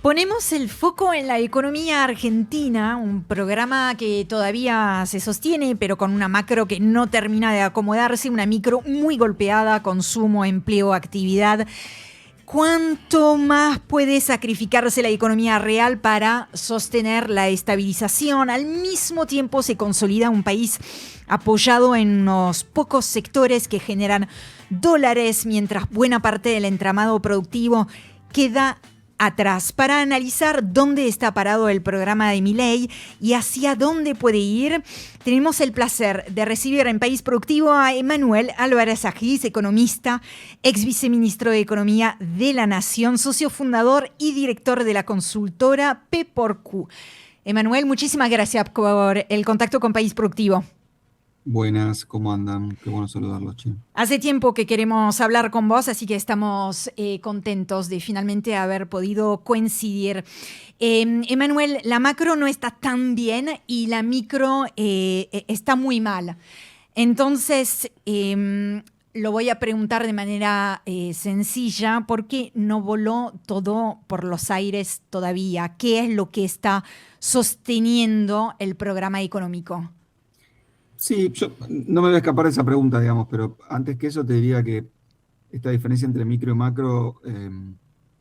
Ponemos el foco en la economía argentina, un programa que todavía se sostiene, pero con una macro que no termina de acomodarse, una micro muy golpeada, consumo, empleo, actividad. ¿Cuánto más puede sacrificarse la economía real para sostener la estabilización? Al mismo tiempo se consolida un país apoyado en unos pocos sectores que generan dólares, mientras buena parte del entramado productivo queda atrás. Para analizar dónde está parado el programa de Milei y hacia dónde puede ir, tenemos el placer de recibir en País Productivo a Emanuel Álvarez Agis, economista, ex viceministro de Economía de la Nación, socio fundador y director de la consultora P por Q. Emanuel, muchísimas gracias por el contacto con País Productivo. Buenas, ¿cómo andan? Qué bueno saludarlos, che. Hace tiempo que queremos hablar con vos, así que estamos contentos de finalmente haber podido coincidir. Emanuel, la macro no está tan bien y la micro está muy mal. Entonces, lo voy a preguntar de manera sencilla, ¿por qué no voló todo por los aires todavía? ¿Qué es lo que está sosteniendo el programa económico? Sí, yo no me voy a escapar de esa pregunta, digamos, pero antes que eso te diría que esta diferencia entre micro y macro,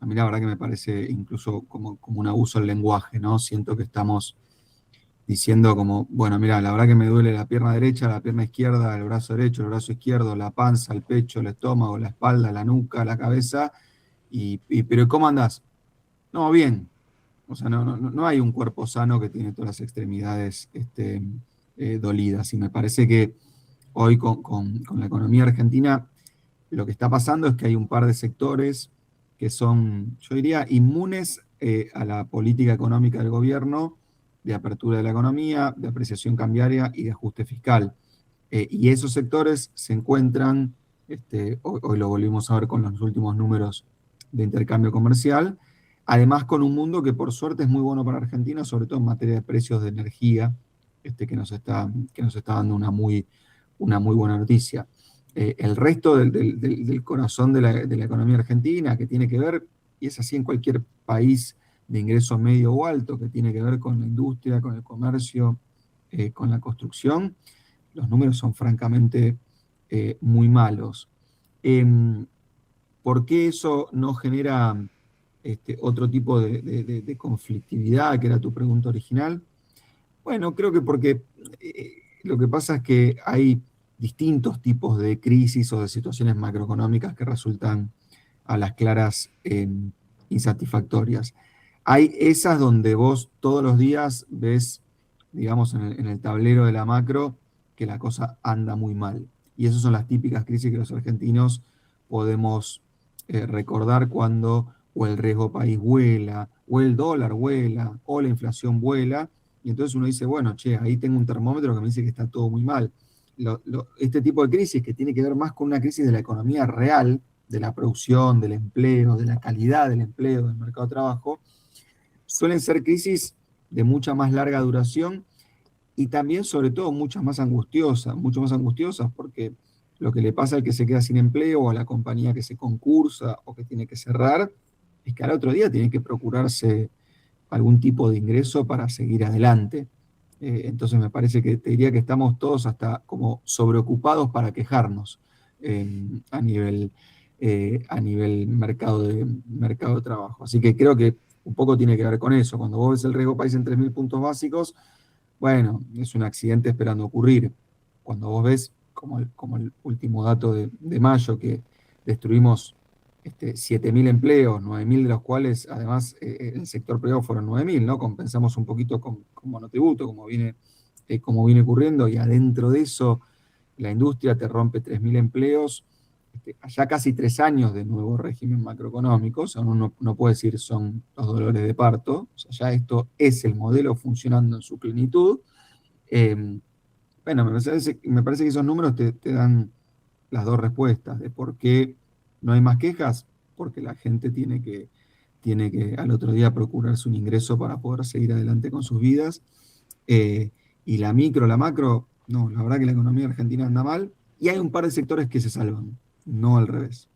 a mí la verdad que me parece incluso como un abuso del lenguaje, ¿no? Siento que estamos diciendo como, bueno, mira, la verdad que me duele la pierna derecha, la pierna izquierda, el brazo derecho, el brazo izquierdo, la panza, el pecho, el estómago, la espalda, la nuca, la cabeza, pero ¿cómo andás? No, bien. O sea, no hay un cuerpo sano que tiene todas las extremidades dolidas. Y me parece que hoy con la economía argentina lo que está pasando es que hay un par de sectores que son, yo diría, inmunes a la política económica del gobierno, de apertura de la economía, de apreciación cambiaria y de ajuste fiscal. Y esos sectores se encuentran, hoy lo volvimos a ver con los últimos números de intercambio comercial, además con un mundo que por suerte es muy bueno para Argentina, sobre todo en materia de precios de energía, que nos está dando una muy buena noticia. El resto del corazón de la economía argentina, que tiene que ver, y es así en cualquier país de ingreso medio o alto, que tiene que ver con la industria, con el comercio, con la construcción, los números son francamente muy malos. Em, ¿Por qué eso no genera otro tipo de conflictividad, que era tu pregunta original? Bueno, creo que porque lo que pasa es que hay distintos tipos de crisis o de situaciones macroeconómicas que resultan a las claras insatisfactorias. Hay esas donde vos todos los días ves, digamos, en el tablero de la macro, que la cosa anda muy mal. Y esas son las típicas crisis que los argentinos podemos recordar cuando o el riesgo país vuela, o el dólar vuela, o la inflación vuela, y entonces uno dice, bueno, che, ahí tengo un termómetro que me dice que está todo muy mal. Este tipo de crisis que tiene que ver más con una crisis de la economía real, de la producción, del empleo, de la calidad del empleo, del mercado de trabajo, suelen ser crisis de mucha más larga duración y también, sobre todo, mucho más angustiosas porque lo que le pasa al que se queda sin empleo o a la compañía que se concursa o que tiene que cerrar es que al otro día tiene que procurarse algún tipo de ingreso para seguir adelante. Entonces me parece que te diría que estamos todos hasta como sobreocupados para quejarnos a nivel mercado de trabajo. Así que creo que un poco tiene que ver con eso. Cuando vos ves el riesgo país en 3.000 puntos básicos, bueno, es un accidente esperando ocurrir. Cuando vos ves, como el último dato de mayo, que destruimos 7.000 empleos, 9.000 de los cuales, además, el sector privado fueron 9.000, ¿no? Compensamos un poquito con monotributo, como viene ocurriendo, y adentro de eso la industria te rompe 3.000 empleos, ya casi 3 años de nuevo régimen macroeconómico, o sea, uno no puede decir son los dolores de parto, o sea, ya esto es el modelo funcionando en su plenitud. Eh, bueno, me parece que esos números te dan las dos respuestas de por qué no hay más quejas, porque la gente tiene que al otro día procurarse un ingreso para poder seguir adelante con sus vidas. Eh, y la macro, no, la verdad que la economía argentina anda mal y hay un par de sectores que se salvan, no al revés.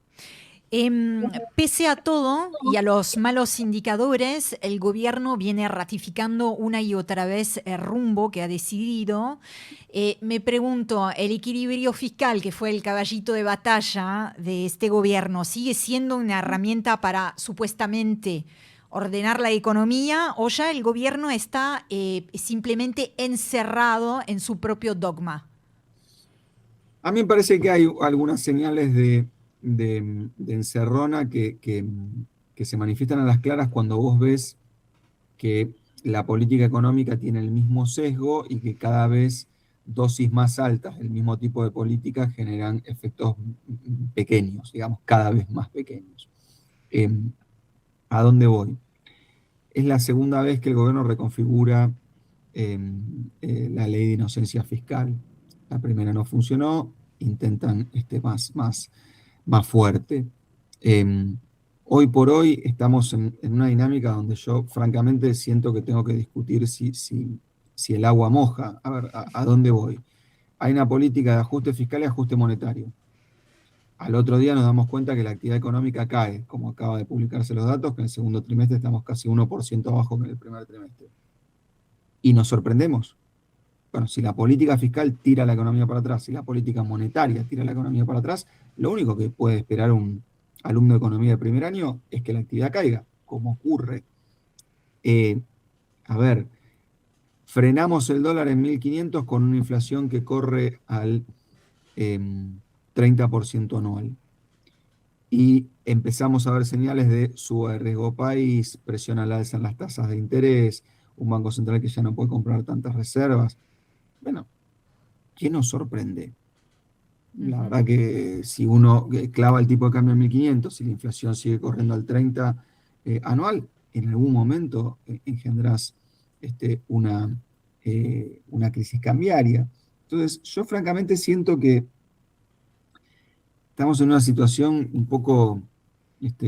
Pese a todo y a los malos indicadores, el gobierno viene ratificando una y otra vez el rumbo que ha decidido. Me pregunto, ¿el equilibrio fiscal, que fue el caballito de batalla de este gobierno, sigue siendo una herramienta para supuestamente ordenar la economía o ya el gobierno está simplemente encerrado en su propio dogma? A mí me parece que hay algunas señales de encerrona que se manifiestan a las claras cuando vos ves que la política económica tiene el mismo sesgo y que cada vez dosis más altas del mismo tipo de política generan efectos pequeños, digamos, cada vez más pequeños. Eh, ¿A dónde voy? Es la segunda vez que el gobierno reconfigura eh, la ley de inocencia fiscal. La primera no funcionó, intentan más fuerte. Eh, Hoy por hoy estamos en una dinámica donde yo francamente siento que tengo que discutir si el agua moja. A ver, ¿a dónde voy? Hay una política de ajuste fiscal y ajuste monetario. Al otro día nos damos cuenta que la actividad económica cae, como acaba de publicarse los datos, que en el segundo trimestre estamos casi 1% abajo que en el primer trimestre. Y nos sorprendemos. Bueno, si la política fiscal tira la economía para atrás, si la política monetaria tira la economía para atrás, lo único que puede esperar un alumno de economía de primer año es que la actividad caiga, como ocurre. Eh, a ver, frenamos el dólar en 1.500 con una inflación que corre al 30% anual. Y empezamos a ver señales de suba de riesgo país, presión al alza en las tasas de interés, un banco central que ya no puede comprar tantas reservas. Bueno, ¿qué nos sorprende? La Ujú. verdad que si uno clava el tipo de cambio en 1.500 y la inflación sigue corriendo al 30 anual, en algún momento engendrás una crisis cambiaria. Entonces, yo francamente siento que estamos en una situación un poco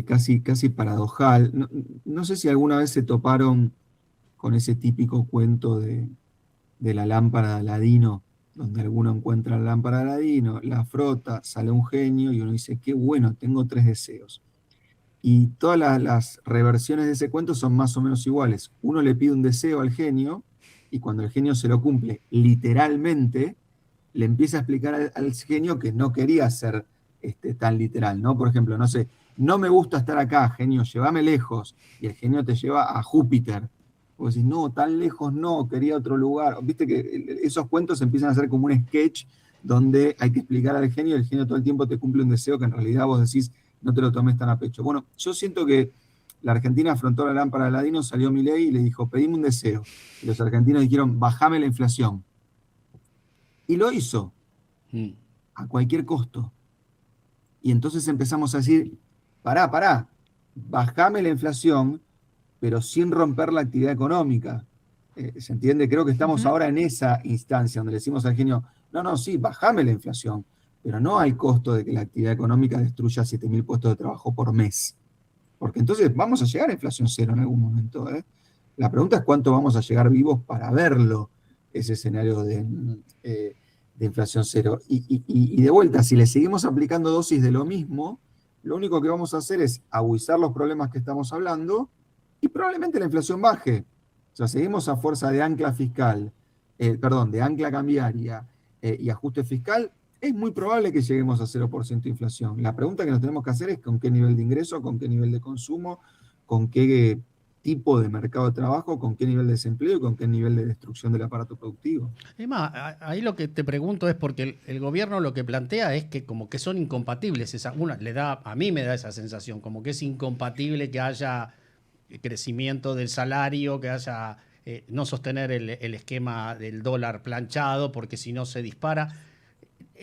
casi paradojal. No sé si alguna vez se toparon con ese típico cuento de la lámpara de Aladino, donde alguno encuentra la lámpara de Aladino, la frota, sale un genio y uno dice, qué bueno, tengo 3 deseos. Y todas las reversiones de ese cuento son más o menos iguales. Uno le pide un deseo al genio y cuando el genio se lo cumple literalmente, le empieza a explicar al genio que no quería ser tan literal, ¿no? Por ejemplo, no sé, no me gusta estar acá, genio, llévame lejos. Y el genio te lleva a Júpiter. Vos decís, no, tan lejos no, quería otro lugar. Viste que esos cuentos empiezan a ser como un sketch donde hay que explicar al genio y el genio todo el tiempo te cumple un deseo que en realidad vos decís, no te lo tomes tan a pecho. Bueno, yo siento que la Argentina afrontó la lámpara de Aladino, salió Milei y le dijo, pedime un deseo. Y los argentinos dijeron, bajame la inflación. Y lo hizo, Mm. a cualquier costo. Y entonces empezamos a decir, pará, bajame la inflación, pero sin romper la actividad económica. ¿Se entiende? Creo que estamos Ujú. ahora en esa instancia donde le decimos al genio, no, sí, bajame la inflación, pero no al costo de que la actividad económica destruya 7.000 puestos de trabajo por mes. Porque entonces vamos a llegar a inflación cero en algún momento, ¿eh? La pregunta es cuánto vamos a llegar vivos para verlo, ese escenario de inflación cero. Y de vuelta, si le seguimos aplicando dosis de lo mismo, lo único que vamos a hacer es agudizar los problemas que estamos hablando y probablemente la inflación baje. O sea, seguimos a fuerza de ancla fiscal, de ancla cambiaria y ajuste fiscal, es muy probable que lleguemos a 0% de inflación. La pregunta que nos tenemos que hacer es con qué nivel de ingreso, con qué nivel de consumo, con qué tipo de mercado de trabajo, con qué nivel de desempleo y con qué nivel de destrucción del aparato productivo. Es más, ahí lo que te pregunto es porque el gobierno lo que plantea es que como que son incompatibles. A mí me da esa sensación, como que es incompatible que haya crecimiento del salario, que haya no sostener el esquema del dólar planchado, porque si no se dispara.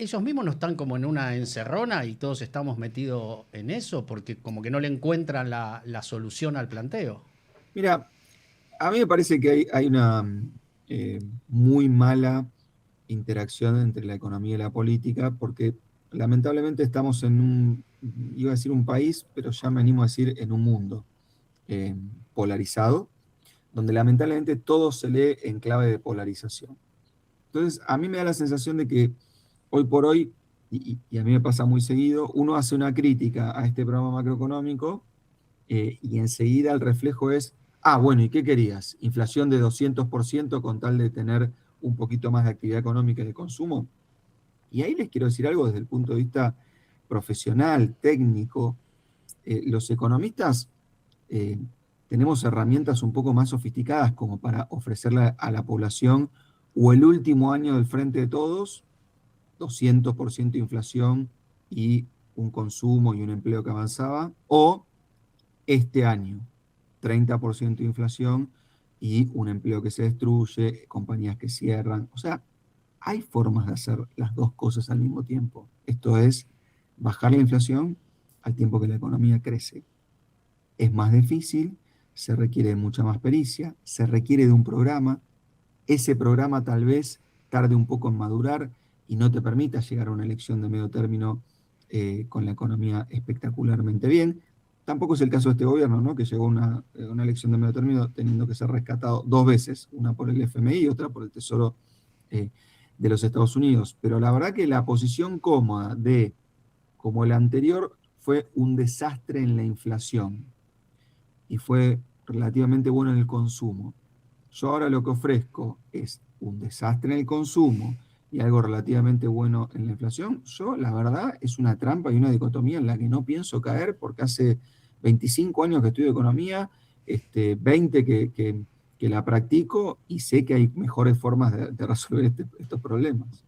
Ellos mismos no están como en una encerrona y todos estamos metidos en eso, porque como que no le encuentran la solución al planteo. Mira, a mí me parece que hay una muy mala interacción entre la economía y la política, porque lamentablemente estamos en iba a decir un país, pero ya me animo a decir en un mundo eh, polarizado, donde lamentablemente todo se lee en clave de polarización. Entonces, a mí me da la sensación de que hoy por hoy y a mí me pasa muy seguido, uno hace una crítica a este programa macroeconómico y enseguida el reflejo es, bueno, ¿y qué querías? ¿Inflación de 200% con tal de tener un poquito más de actividad económica y de consumo? Y ahí les quiero decir algo desde el punto de vista profesional, técnico. Los economistas tenemos herramientas un poco más sofisticadas como para ofrecerle a la población o el último año del frente de todos, 200% de inflación y un consumo y un empleo que avanzaba, o este año, 30% de inflación y un empleo que se destruye, compañías que cierran. O sea, hay formas de hacer las dos cosas al mismo tiempo. Esto es bajar la inflación al tiempo que la economía crece. Es más difícil, se requiere de mucha más pericia, se requiere de un programa. Ese programa tal vez tarde un poco en madurar y no te permita llegar a una elección de medio término con la economía espectacularmente bien. Tampoco es el caso de este gobierno, ¿no? Que llegó a una elección de medio término teniendo que ser rescatado dos veces, una por el FMI y otra por el Tesoro de los Estados Unidos. Pero la verdad que la posición cómoda de, como el anterior, fue un desastre en la inflación y fue relativamente bueno en el consumo. Yo ahora lo que ofrezco es un desastre en el consumo y algo relativamente bueno en la inflación. Yo, la verdad, es una trampa y una dicotomía en la que no pienso caer porque hace 25 años que estudio economía, 20 que la practico y sé que hay mejores formas de resolver estos problemas.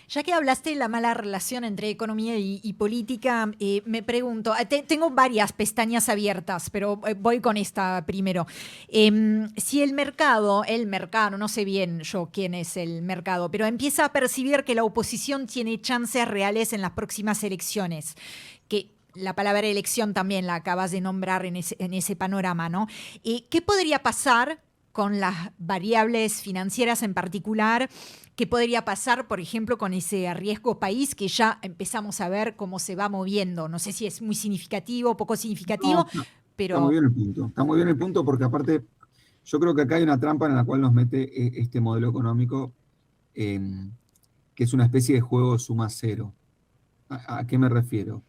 Ya que hablaste de la mala relación entre economía y política, me pregunto, tengo varias pestañas abiertas, pero voy con esta primero. Si el mercado, no sé bien yo quién es el mercado, pero empieza a percibir que la oposición tiene chances reales en las próximas elecciones, que la palabra elección también la acabas de nombrar en ese panorama, ¿no? ¿Qué podría pasar con las variables financieras en particular? ¿Qué podría pasar, por ejemplo, con ese riesgo país que ya empezamos a ver cómo se va moviendo? No sé si es muy significativo, poco significativo, No, está muy pero bien el punto. Está muy bien el punto porque aparte yo creo que acá hay una trampa en la cual nos mete este modelo económico que es una especie de juego suma cero. ¿A qué me refiero?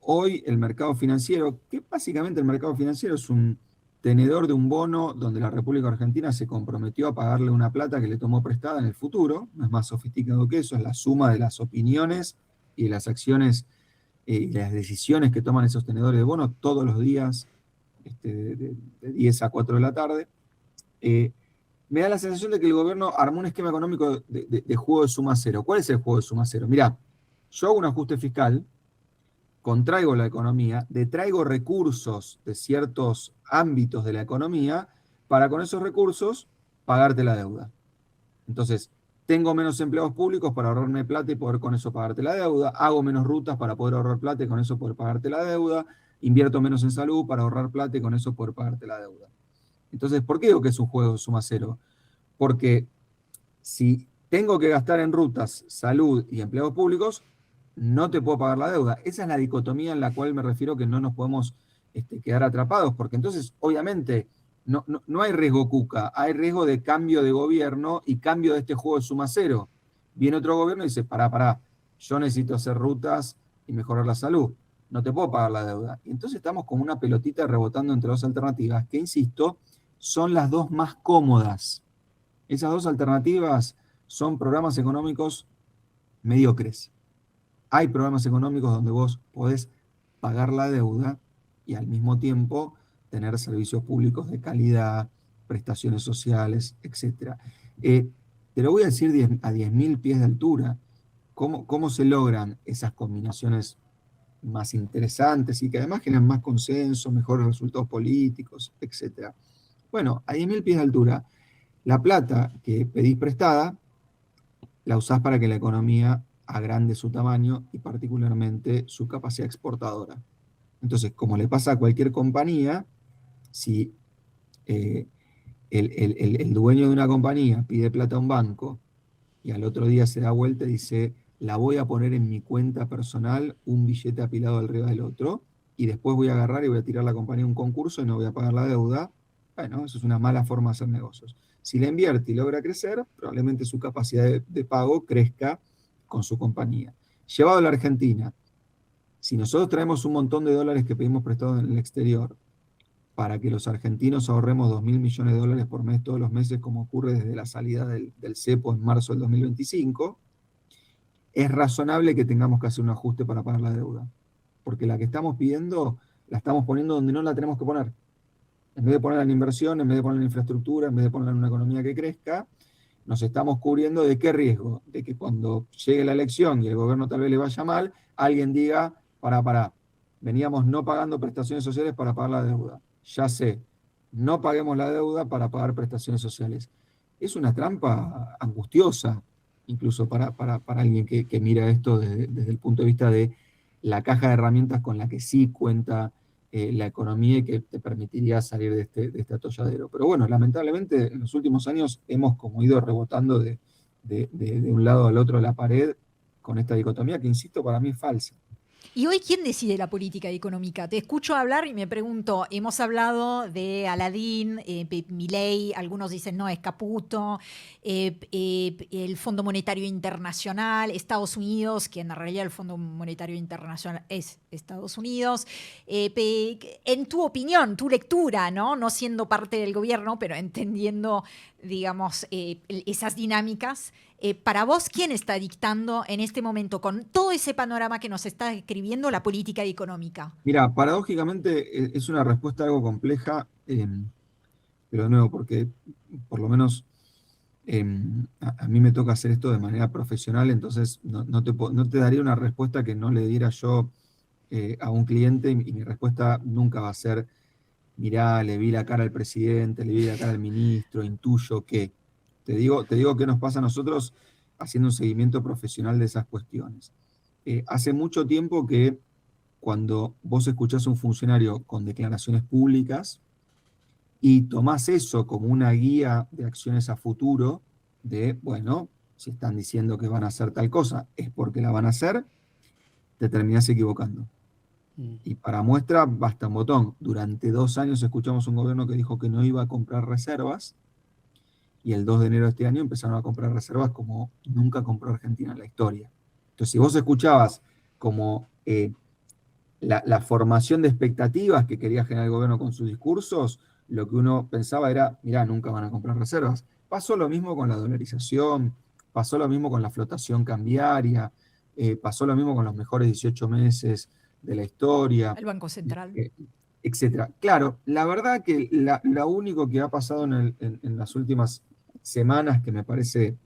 Hoy el mercado financiero, que básicamente el mercado financiero es un tenedor de un bono donde la República Argentina se comprometió a pagarle una plata que le tomó prestada en el futuro, no es más sofisticado que eso, es la suma de las opiniones y de las acciones y las decisiones que toman esos tenedores de bonos todos los días de 10 a 4 de la tarde. Me da la sensación de que el gobierno armó un esquema económico de juego de suma cero. ¿Cuál es el juego de suma cero? Mirá, yo hago un ajuste fiscal, contraigo la economía, detraigo recursos de ciertos ámbitos de la economía para con esos recursos pagarte la deuda. Entonces, tengo menos empleados públicos para ahorrarme plata y poder con eso pagarte la deuda, hago menos rutas para poder ahorrar plata y con eso poder pagarte la deuda, invierto menos en salud para ahorrar plata y con eso poder pagarte la deuda. Entonces, ¿por qué digo que es un juego de suma cero? Porque si tengo que gastar en rutas, salud y empleados públicos, no te puedo pagar la deuda. Esa es la dicotomía en la cual me refiero que no nos podemos quedar atrapados, porque entonces, obviamente, no hay riesgo cuca, hay riesgo de cambio de gobierno y cambio de este juego de suma cero. Viene otro gobierno y dice, pará, yo necesito hacer rutas y mejorar la salud, no te puedo pagar la deuda. Y entonces estamos como una pelotita rebotando entre dos alternativas, que insisto, son las dos más cómodas. Esas dos alternativas son programas económicos mediocres. Hay programas económicos donde vos podés pagar la deuda y al mismo tiempo tener servicios públicos de calidad, prestaciones sociales, etc. Te lo voy a decir a 10.000 pies de altura. ¿Cómo se logran esas combinaciones más interesantes y que además generan más consenso, mejores resultados políticos, etc.? Bueno, a 10.000 pies de altura, la plata que pedís prestada la usás para que la economía agrande su tamaño y particularmente su capacidad exportadora. Entonces, como le pasa a cualquier compañía, si el dueño de una compañía pide plata a un banco y al otro día se da vuelta y dice, la voy a poner en mi cuenta personal, un billete apilado arriba del otro, y después voy a agarrar y voy a tirar la compañía a un concurso y no voy a pagar la deuda, bueno, eso es una mala forma de hacer negocios. Si la invierte y logra crecer, probablemente su capacidad de pago crezca con su compañía. Llevado a la Argentina, si nosotros traemos un montón de dólares que pedimos prestados en el exterior, para que los argentinos ahorremos 2.000 millones de dólares por mes todos los meses, como ocurre desde la salida del cepo en marzo del 2025, es razonable que tengamos que hacer un ajuste para pagar la deuda. Porque la que estamos pidiendo, la estamos poniendo donde no la tenemos que poner. En vez de ponerla en inversión, en vez de ponerla en infraestructura, en vez de ponerla en una economía que crezca, nos estamos cubriendo de qué riesgo, de que cuando llegue la elección y el gobierno tal vez le vaya mal, alguien diga, pará, veníamos no pagando prestaciones sociales para pagar la deuda. Ya sé, no paguemos la deuda para pagar prestaciones sociales. Es una trampa angustiosa, incluso para alguien que mira esto desde el punto de vista de la caja de herramientas con la que sí cuenta la economía y que te permitiría salir de este atolladero. Pero bueno, lamentablemente en los últimos años hemos como ido rebotando de un lado al otro de la pared con esta dicotomía que, insisto, para mí es falsa. ¿Y hoy quién decide la política económica? Te escucho hablar y me pregunto, hemos hablado de Aladín, Milei, algunos dicen no, es Caputo, el Fondo Monetario Internacional, Estados Unidos, que en realidad el Fondo Monetario Internacional es Estados Unidos. En tu opinión, tu lectura, ¿no? No siendo parte del gobierno, pero entendiendo, digamos, esas dinámicas, para vos, ¿quién está dictando en este momento, con todo ese panorama que nos está describiendo, la política económica? Mira, paradójicamente es una respuesta algo compleja, pero de nuevo, porque por lo menos a mí me toca hacer esto de manera profesional, entonces no te daría una respuesta que no le diera yo a un cliente, y mi respuesta nunca va a ser, mirá, le vi la cara al presidente, le vi la cara al ministro, intuyo que. Te digo qué nos pasa a nosotros haciendo un seguimiento profesional de esas cuestiones. Hace mucho tiempo que cuando vos escuchás a un funcionario con declaraciones públicas y tomás eso como una guía de acciones a futuro, de, bueno, si están diciendo que van a hacer tal cosa, es porque la van a hacer, te terminás equivocando. Y para muestra, basta un botón. Durante 2 años escuchamos un gobierno que dijo que no iba a comprar reservas, y el 2 de enero de este año empezaron a comprar reservas como nunca compró Argentina en la historia. Entonces, si vos escuchabas como la formación de expectativas que quería generar el gobierno con sus discursos, lo que uno pensaba era, mirá, nunca van a comprar reservas. Pasó lo mismo con la dolarización, pasó lo mismo con la flotación cambiaria, pasó lo mismo con los mejores 18 meses de la historia, El Banco Central. etcétera. Claro, la verdad que lo único que ha pasado en las últimas semanas, que me parece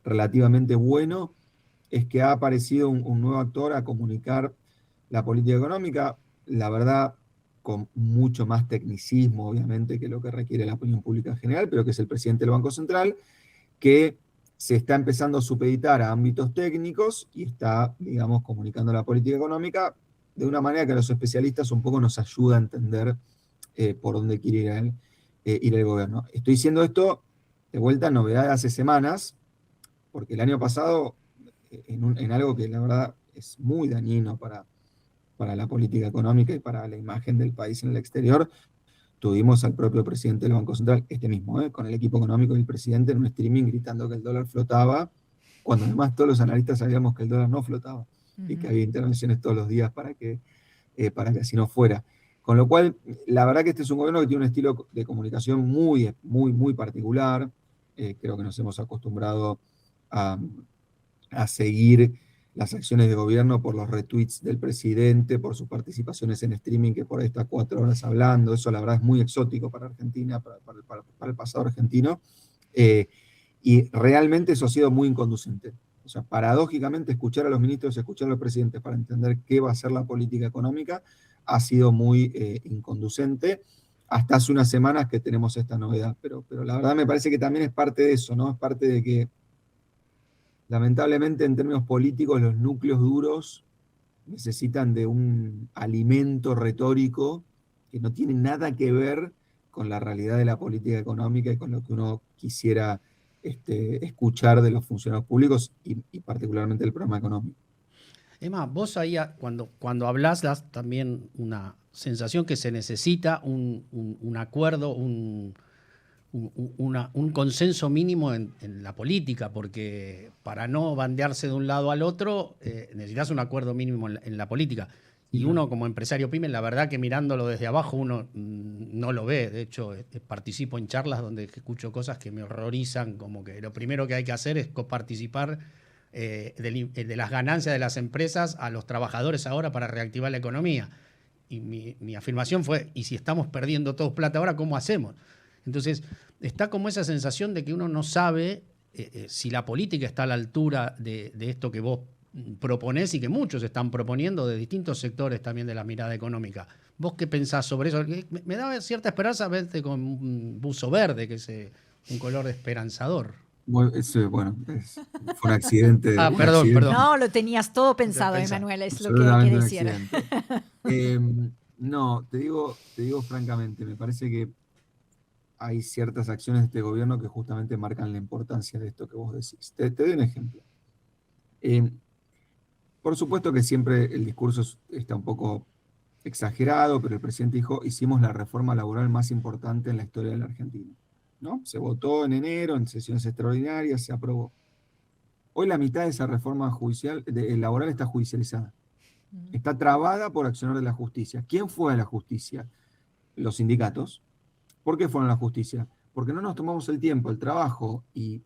relativamente bueno, es que ha aparecido un nuevo actor a comunicar la política económica, la verdad, con mucho más tecnicismo, obviamente, que lo que requiere la opinión pública en general, pero que es el presidente del Banco Central, que se está empezando a supeditar a ámbitos técnicos y está, digamos, comunicando la política económica de una manera que a los especialistas un poco nos ayuda a entender por dónde quiere ir el gobierno. Estoy diciendo esto de vuelta, novedad de hace semanas, porque el año pasado, en algo que la verdad es muy dañino para la política económica y para la imagen del país en el exterior, tuvimos al propio presidente del Banco Central, este mismo, con el equipo económico y el presidente en un streaming gritando que el dólar flotaba, cuando además todos los analistas sabíamos que el dólar no flotaba y que había intervenciones todos los días para que así no fuera. Con lo cual, la verdad que este es un gobierno que tiene un estilo de comunicación muy, muy, muy particular. Creo que nos hemos acostumbrado a seguir las acciones de gobierno por los retweets del presidente, por sus participaciones en streaming, que por ahí está 4 horas hablando. Eso la verdad es muy exótico para Argentina, para el pasado argentino. Y realmente eso ha sido muy inconducente. O sea, paradójicamente, escuchar a los ministros y escuchar a los presidentes para entender qué va a ser la política económica ha sido muy inconducente. Hasta hace unas semanas que tenemos esta novedad. Pero la verdad me parece que también es parte de eso, ¿no? Es parte de que lamentablemente, en términos políticos, los núcleos duros necesitan de un alimento retórico que no tiene nada que ver con la realidad de la política económica y con lo que uno quisiera escuchar de los funcionarios públicos y particularmente del programa económico. Emma, vos ahí cuando hablás das también una sensación que se necesita un acuerdo, un consenso mínimo en la política, porque para no bandearse de un lado al otro necesitas un acuerdo mínimo en la política. Y uno como empresario pyme, la verdad que mirándolo desde abajo uno no lo ve. De hecho, participo en charlas donde escucho cosas que me horrorizan, como que lo primero que hay que hacer es coparticipar de las ganancias de las empresas a los trabajadores ahora para reactivar la economía. Y mi afirmación fue, ¿y si estamos perdiendo todos plata ahora, cómo hacemos? Entonces, está como esa sensación de que uno no sabe si la política está a la altura de esto que vos proponés y que muchos están proponiendo de distintos sectores también de la mirada económica. ¿Vos qué pensás sobre eso? Me da cierta esperanza verte con un buzo verde, que es un color esperanzador. Bueno, fue un accidente. Perdón. No, lo tenías todo pensado, Emanuel, es lo que hay que decir. No, te digo francamente, me parece que hay ciertas acciones de este gobierno que justamente marcan la importancia de esto que vos decís. Te doy un ejemplo. Por supuesto que siempre el discurso está un poco exagerado, pero el presidente dijo, hicimos la reforma laboral más importante en la historia de la Argentina, ¿no? Se votó en enero, en sesiones extraordinarias, se aprobó. Hoy la mitad de esa reforma laboral está judicializada. Está trabada por accionar de la justicia. ¿Quién fue a la justicia? Los sindicatos. ¿Por qué fueron a la justicia? Porque no nos tomamos el tiempo, el trabajo y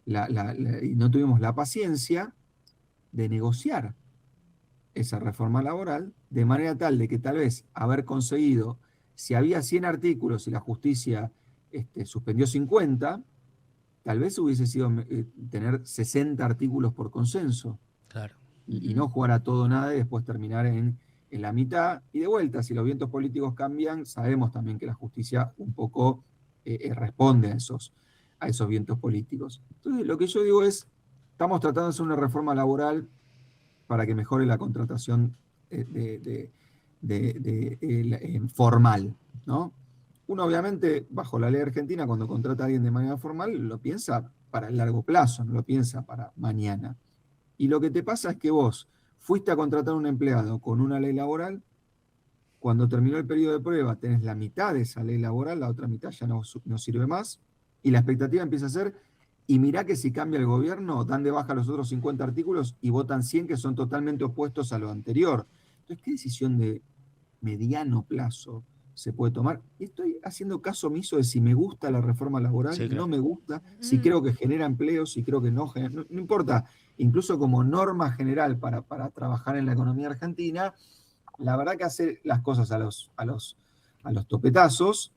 no tuvimos la paciencia de negociar esa reforma laboral de manera tal de que tal vez haber conseguido, si había 100 artículos y la justicia suspendió 50, tal vez hubiese sido tener 60 artículos por consenso. Claro. Y no jugar a todo o nada y después terminar en la mitad. Y de vuelta, si los vientos políticos cambian, sabemos también que la justicia un poco responde a esos vientos políticos. Entonces, lo que yo digo es, estamos tratando de hacer una reforma laboral para que mejore la contratación formal, ¿no? Uno obviamente, bajo la ley argentina, cuando contrata a alguien de manera formal, lo piensa para el largo plazo, no lo piensa para mañana. Y lo que te pasa es que vos fuiste a contratar a un empleado con una ley laboral, cuando terminó el periodo de prueba tenés la mitad de esa ley laboral, la otra mitad ya no sirve más, y la expectativa empieza a ser, y mirá que si cambia el gobierno, dan de baja los otros 50 artículos y votan 100 que son totalmente opuestos a lo anterior. Entonces, ¿qué decisión de mediano plazo se puede tomar? Estoy haciendo caso omiso de si me gusta la reforma laboral, sí, claro. No me gusta, si creo que genera empleo, si creo que no genera, no importa, incluso como norma general para trabajar en la economía argentina, la verdad que hacer las cosas a los topetazos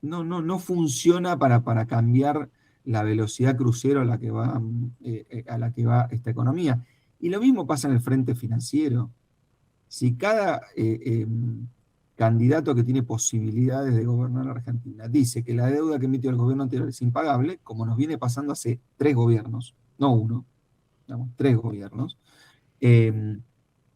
no funciona para cambiar la velocidad crucero a la que va esta economía. Y lo mismo pasa en el frente financiero. Si cada candidato que tiene posibilidades de gobernar la Argentina dice que la deuda que emitió el gobierno anterior es impagable, como nos viene pasando hace 3 gobiernos, no uno, digamos, 3 gobiernos,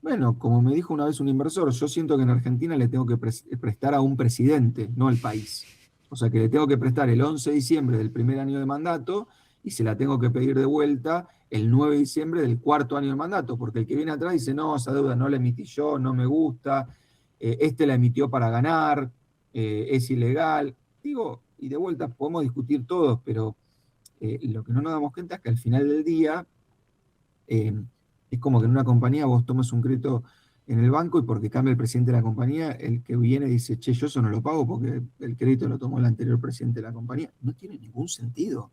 bueno, como me dijo una vez un inversor, yo siento que en Argentina le tengo que prestar a un presidente, no al país. O sea que le tengo que prestar el 11 de diciembre del primer año de mandato y se la tengo que pedir de vuelta el 9 de diciembre del 4º año de mandato, porque el que viene atrás dice, no, esa deuda no la emití yo, no me gusta, la emitió para ganar, es ilegal. Digo, y de vuelta podemos discutir todos, pero lo que no nos damos cuenta es que al final del día es como que en una compañía vos tomas un crédito en el banco y porque cambia el presidente de la compañía, el que viene dice, che, yo eso no lo pago porque el crédito lo tomó el anterior presidente de la compañía. No tiene ningún sentido.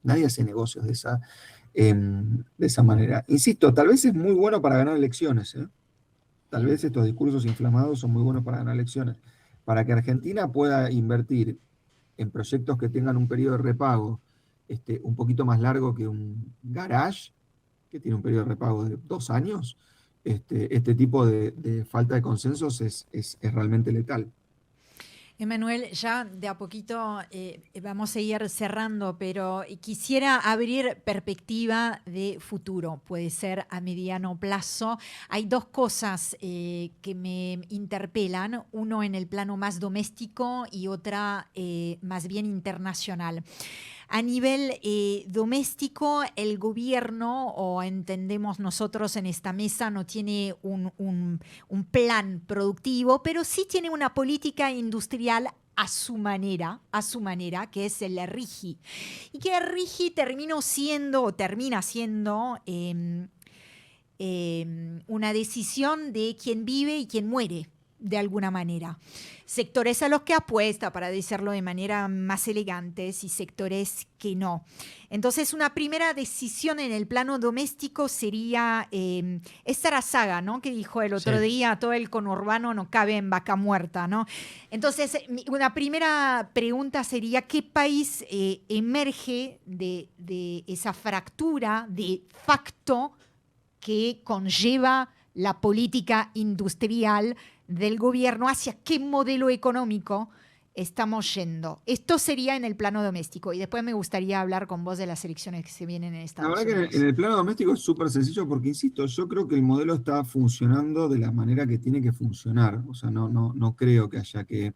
Nadie hace negocios de esa manera. Insisto, tal vez es muy bueno para ganar elecciones. Tal vez estos discursos inflamados son muy buenos para ganar elecciones. Para que Argentina pueda invertir en proyectos que tengan un periodo de repago un poquito más largo que un garage, que tiene un periodo de repago de 2 años, este tipo de falta de consensos es realmente letal. Emanuel, ya de a poquito vamos a ir cerrando, pero quisiera abrir perspectiva de futuro, puede ser a mediano plazo. Hay 2 cosas que me interpelan, uno en el plano más doméstico y otra más bien internacional. A nivel doméstico, el gobierno, o entendemos nosotros en esta mesa, no tiene un plan productivo, pero sí tiene una política industrial a su manera, que es el RIGI. Y que el RIGI termina siendo una decisión de quién vive y quién muere, de alguna manera. Sectores a los que apuesta, para decirlo de manera más elegante, y sectores que no. Entonces, una primera decisión en el plano doméstico sería esta saga, ¿no?, que dijo el otro día, todo el conurbano no cabe en vaca muerta, ¿no? Entonces, una primera pregunta sería, ¿qué país emerge de esa fractura de facto que conlleva la política industrial del gobierno? ¿Hacia qué modelo económico estamos yendo? Esto sería en el plano doméstico, y después me gustaría hablar con vos de las elecciones que se vienen en La Estados verdad que Unidos. en el plano doméstico es súper sencillo porque, insisto, yo creo que el modelo está funcionando de la manera que tiene que funcionar. O sea, no creo que haya que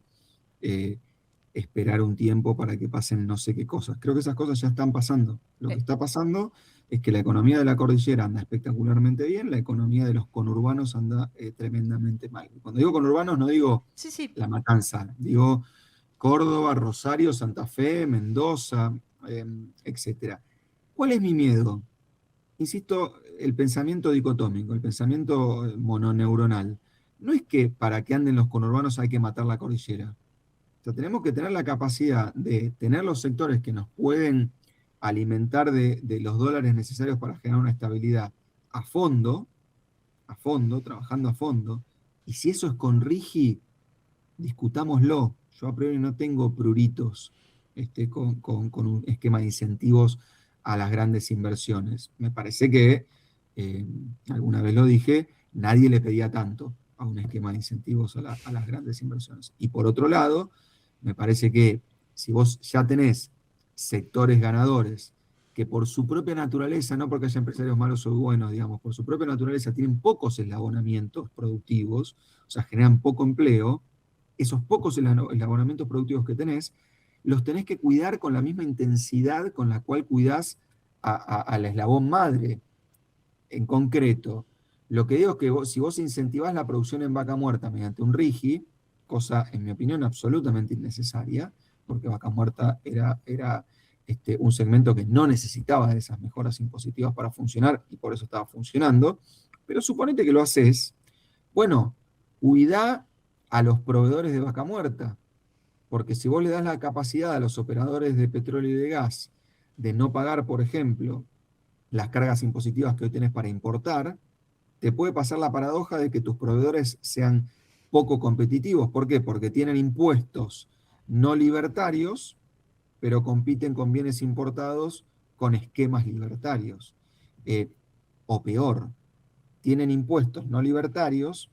esperar un tiempo para que pasen no sé qué cosas. Creo que esas cosas ya están pasando. Lo que está pasando es que la economía de la cordillera anda espectacularmente bien, la economía de los conurbanos anda tremendamente mal. Cuando digo conurbanos no digo La Matanza, digo Córdoba, Rosario, Santa Fe, Mendoza, etc. ¿Cuál es mi miedo? Insisto, el pensamiento dicotómico, el pensamiento mononeuronal. No es que para que anden los conurbanos hay que matar la cordillera. O sea, tenemos que tener la capacidad de tener los sectores que nos pueden alimentar de los dólares necesarios para generar una estabilidad a fondo, trabajando a fondo. Y si eso es con RIGI, discutámoslo. Yo a priori no tengo pruritos con un esquema de incentivos a las grandes inversiones. Me parece que, alguna vez lo dije, nadie le pedía tanto a un esquema de incentivos a las grandes inversiones. Y por otro lado, me parece que si vos ya tenés sectores ganadores que por su propia naturaleza, no porque haya empresarios malos o buenos, digamos, por su propia naturaleza tienen pocos eslabonamientos productivos, o sea, generan poco empleo, esos pocos eslabonamientos productivos que tenés, los tenés que cuidar con la misma intensidad con la cual cuidás al eslabón madre. En concreto, lo que digo es que si vos incentivás la producción en vaca muerta mediante un RIGI, cosa, en mi opinión, absolutamente innecesaria, porque vaca muerta era un segmento que no necesitaba de esas mejoras impositivas para funcionar, y por eso estaba funcionando, pero suponete que lo haces, bueno, cuidá a los proveedores de vaca muerta, porque si vos le das la capacidad a los operadores de petróleo y de gas de no pagar, por ejemplo, las cargas impositivas que hoy tenés para importar, te puede pasar la paradoja de que tus proveedores sean poco competitivos. ¿Por qué? Porque tienen impuestos no libertarios, pero compiten con bienes importados con esquemas libertarios. O peor, tienen impuestos no libertarios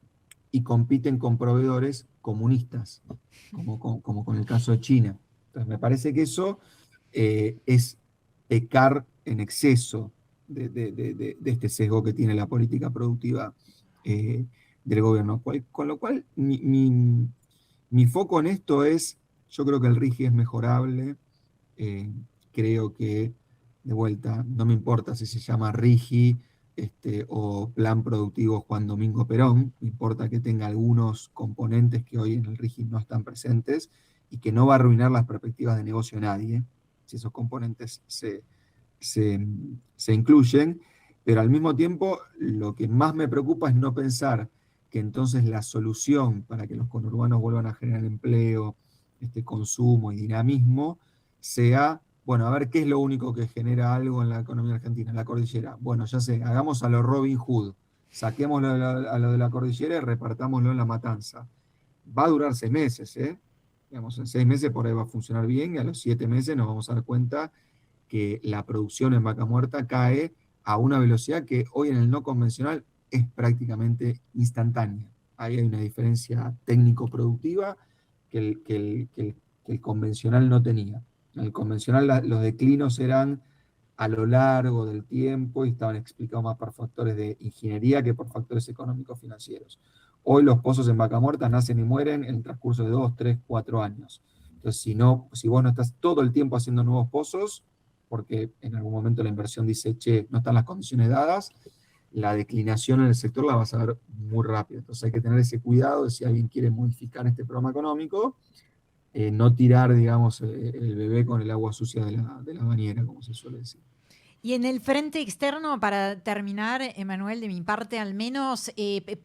y compiten con proveedores comunistas, como con el caso de China. Entonces, me parece que eso es pecar en exceso de este sesgo que tiene la política productiva del gobierno. Con lo cual, mi foco en esto es, yo creo que el RIGI es mejorable, creo que, de vuelta, no me importa si se llama RIGI o Plan Productivo Juan Domingo Perón, me importa que tenga algunos componentes que hoy en el RIGI no están presentes y que no va a arruinar las perspectivas de negocio de nadie, si esos componentes se incluyen, pero al mismo tiempo lo que más me preocupa es no pensar que entonces la solución para que los conurbanos vuelvan a generar empleo, consumo y dinamismo sea, bueno, a ver qué es lo único que genera algo en la economía argentina, la cordillera. Bueno, ya sé, hagamos a lo Robin Hood, saquémoslo a lo de la cordillera y repartámoslo en La Matanza. Va a durar 6 meses, Digamos, en 6 meses por ahí va a funcionar bien y a los 7 meses nos vamos a dar cuenta que la producción en vaca muerta cae a una velocidad que hoy en el no convencional es prácticamente instantánea. Ahí hay una diferencia técnico-productiva que el convencional no tenía. En el convencional los declinos eran a lo largo del tiempo y estaban explicados más por factores de ingeniería que por factores económicos financieros. Hoy los pozos en vaca muerta nacen y mueren en el transcurso de 2, 3, 4 años. Entonces, si vos no estás todo el tiempo haciendo nuevos pozos, porque en algún momento la inversión dice, che, no están las condiciones dadas, la declinación en el sector la vas a ver muy rápido. Entonces hay que tener ese cuidado de si alguien quiere modificar este programa económico, no tirar, digamos, el bebé con el agua sucia de la bañera, como se suele decir. Y en el frente externo, para terminar, Emanuel, de mi parte al menos,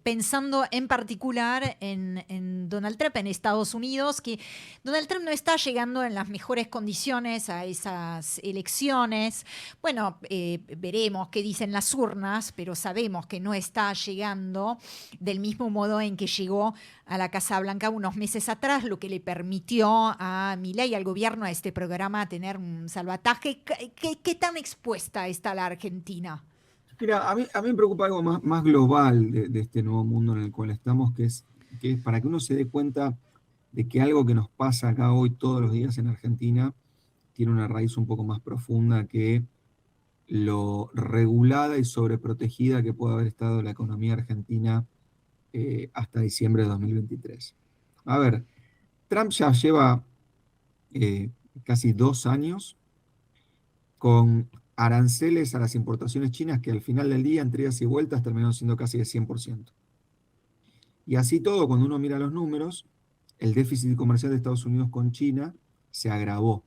pensando en particular en Donald Trump, en Estados Unidos, que Donald Trump no está llegando en las mejores condiciones a esas elecciones. Bueno, veremos qué dicen las urnas, pero sabemos que no está llegando del mismo modo en que llegó a la Casa Blanca unos meses atrás, lo que le permitió a Milei, al gobierno, a este programa, a tener un salvataje. ¿Qué tan expuesta está la Argentina? Mira, a mí me preocupa algo más global de este nuevo mundo en el cual estamos, que es para que uno se dé cuenta de que algo que nos pasa acá hoy todos los días en Argentina tiene una raíz un poco más profunda que lo regulada y sobreprotegida que puede haber estado la economía argentina hasta diciembre de 2023. A ver, Trump ya lleva casi 2 años con aranceles a las importaciones chinas que al final del día, entre idas y vueltas, terminaron siendo casi de 100%. Y así todo, cuando uno mira los números, el déficit comercial de Estados Unidos con China se agravó.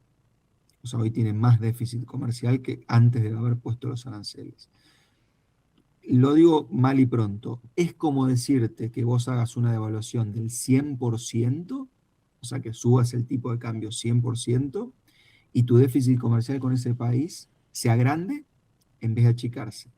O sea, hoy tiene más déficit comercial que antes de haber puesto los aranceles. Lo digo mal y pronto. Es como decirte que vos hagas una devaluación del 100%, o sea, que subas el tipo de cambio 100%, y tu déficit comercial con ese país sea grande en vez de achicarse.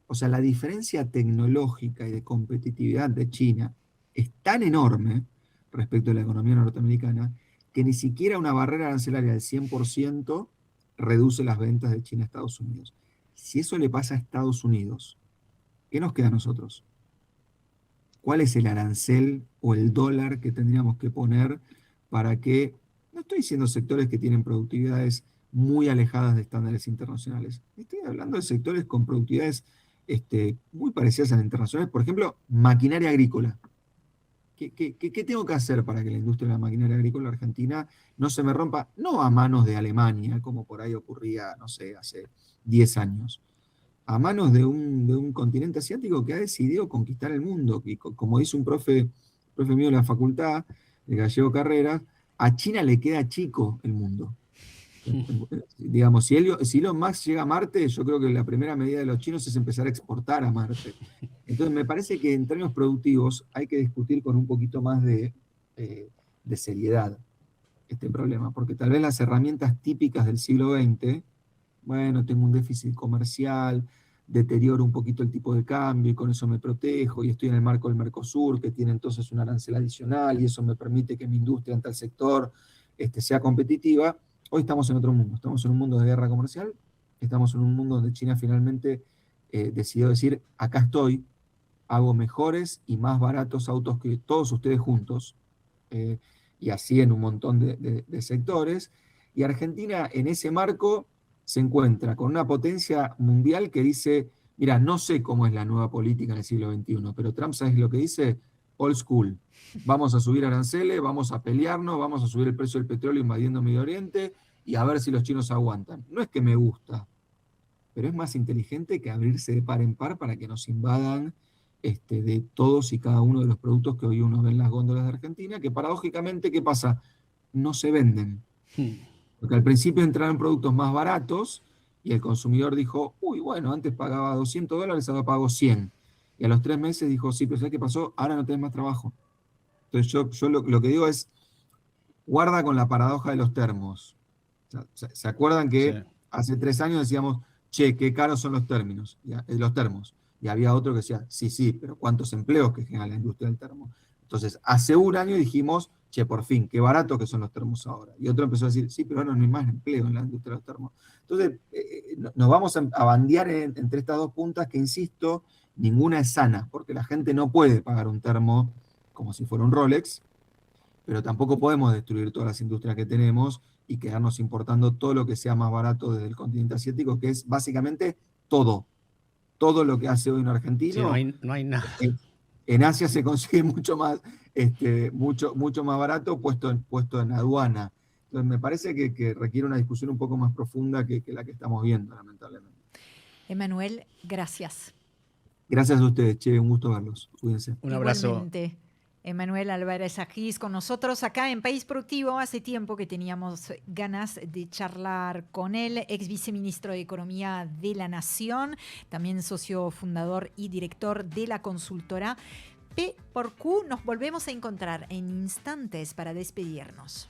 O sea, la diferencia tecnológica y de competitividad de China es tan enorme respecto a la economía norteamericana que ni siquiera una barrera arancelaria del 100% reduce las ventas de China a Estados Unidos. Si eso le pasa a Estados Unidos, ¿qué nos queda a nosotros? ¿Cuál es el arancel o el dólar que tendríamos que poner para que, no estoy diciendo sectores que tienen productividades muy alejadas de estándares internacionales, estoy hablando de sectores con productividades muy parecidas a las internacionales, por ejemplo, maquinaria agrícola? ¿Qué tengo que hacer para que la industria de la maquinaria agrícola argentina no se me rompa, no a manos de Alemania, como por ahí ocurría, no sé, hace 10 años, a manos de un continente asiático que ha decidido conquistar el mundo? Y como dice un profe mío de la facultad, de Gallego Carreras, a China le queda chico el mundo. Digamos, si Elon Musk llega a Marte, yo creo que la primera medida de los chinos es empezar a exportar a Marte. Entonces me parece que en términos productivos hay que discutir con un poquito más de seriedad este problema, porque tal vez las herramientas típicas del siglo XX, bueno, tengo un déficit comercial, deterioro un poquito el tipo de cambio y con eso me protejo, y estoy en el marco del Mercosur, que tiene entonces un arancel adicional, y eso me permite que mi industria en tal sector sea competitiva. Hoy estamos en otro mundo, estamos en un mundo de guerra comercial, estamos en un mundo donde China finalmente decidió decir, acá estoy, hago mejores y más baratos autos que todos ustedes juntos, eh, y así en un montón de sectores. Y Argentina en ese marco se encuentra con una potencia mundial que dice, mira, no sé cómo es la nueva política en el siglo XXI, pero Trump, ¿sabes lo que dice? Old school. Vamos a subir aranceles, vamos a pelearnos, vamos a subir el precio del petróleo invadiendo Medio Oriente y a ver si los chinos aguantan. No es que me gusta, pero es más inteligente que abrirse de par en par para que nos invadan de todos y cada uno de los productos que hoy uno ve en las góndolas de Argentina, que paradójicamente, ¿qué pasa? No se venden. Porque al principio entraron productos más baratos y el consumidor dijo, uy, bueno, antes pagaba $200, ahora pago 100. Y a los 3 meses dijo, sí, pero ¿sabes qué pasó? Ahora no tenés más trabajo. Entonces yo lo que digo es, guarda con la paradoja de los termos. ¿Se acuerdan Sí. que hace 3 años decíamos, che, qué caros son los termos? Y había otro que decía, sí, pero ¿cuántos empleos que genera la industria del termo? Entonces, hace un año dijimos, che, por fin, qué barato que son los termos ahora. Y otro empezó a decir, sí, pero ahora no hay más empleo en la industria de los termos. Entonces, nos vamos a bandear entre estas dos puntas que, insisto, ninguna es sana, porque la gente no puede pagar un termo como si fuera un Rolex, pero tampoco podemos destruir todas las industrias que tenemos y quedarnos importando todo lo que sea más barato desde el continente asiático, que es básicamente todo. Todo lo que hace hoy un Sí, argentino, no hay nada. en Asia se consigue mucho más, mucho más barato puesto en aduana. Entonces me parece que requiere una discusión un poco más profunda que la que estamos viendo, lamentablemente. Emanuel, gracias. Gracias a ustedes, che, un gusto verlos. Cuídense. Un abrazo. Igualmente. Emanuel Álvarez Agis con nosotros acá en País Productivo. Hace tiempo que teníamos ganas de charlar con él, ex viceministro de Economía de la Nación, también socio fundador y director de la consultora P por Q. Nos volvemos a encontrar en instantes para despedirnos.